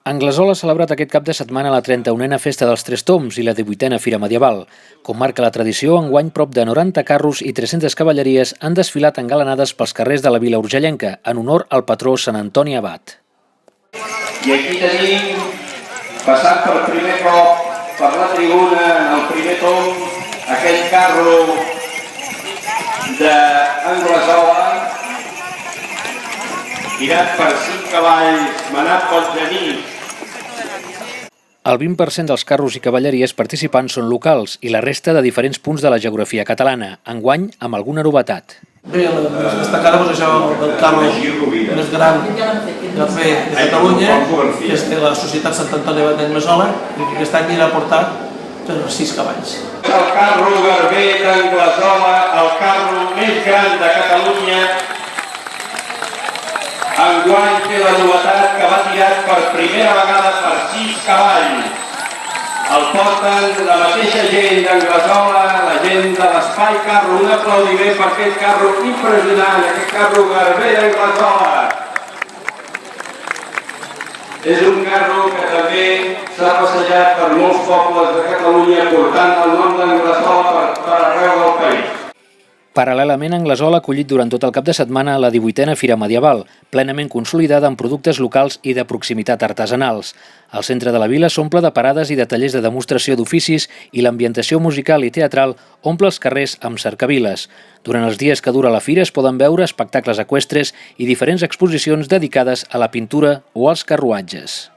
Anglesola ha celebrat aquest cap de setmana la 31a Festa dels Tres Tombs i la 18a Fira Medieval. Com marca la tradició, enguany prop de 90 carros i 300 cavalleries han desfilat engalanades pels carrers de la vila urgellenca, en honor al patró Sant Antoni Abat. I aquí tenim, passant per primer cop per la tribuna, en el primer tomb, aquell carro d'Anglesola, tirat per 5 cavalls, manat pel Genís. El 20% dels carros i cavalleries participants són locals i la resta de diferents punts de la geografia catalana, enguany amb alguna novetat. Bé, la més destacada és això del carro més gran de fer de Catalunya, que és de la Societat Sant Antoni Abat d'Anglesola, i que aquest any anirà portat per 6 cavalls. El carro garber d'Anglesola, el carro més gran de Catalunya, enguany té la novetat que va tirat per primera vegada per 6 cavalls. El porten la mateixa gent d'Anglesola, la gent de l'Espai Carro. Un aplaudiment per aquest carro impressionant, aquest carro garber d'Anglesola. És un carro que també s'ha passejat per molts pobles de Catalunya portant el nom d'Anglesola per arreu del país. Paral·lelament, Anglesola ha acollit durant tot el cap de setmana la 18a Fira Medieval, plenament consolidada amb productes locals i de proximitat artesanals. El centre de la vila s'omple de parades i de tallers de demostració d'oficis i l'ambientació musical i teatral omple els carrers amb cercaviles. Durant els dies que dura la fira es poden veure espectacles eqüestres i diferents exposicions dedicades a la pintura o als carruatges.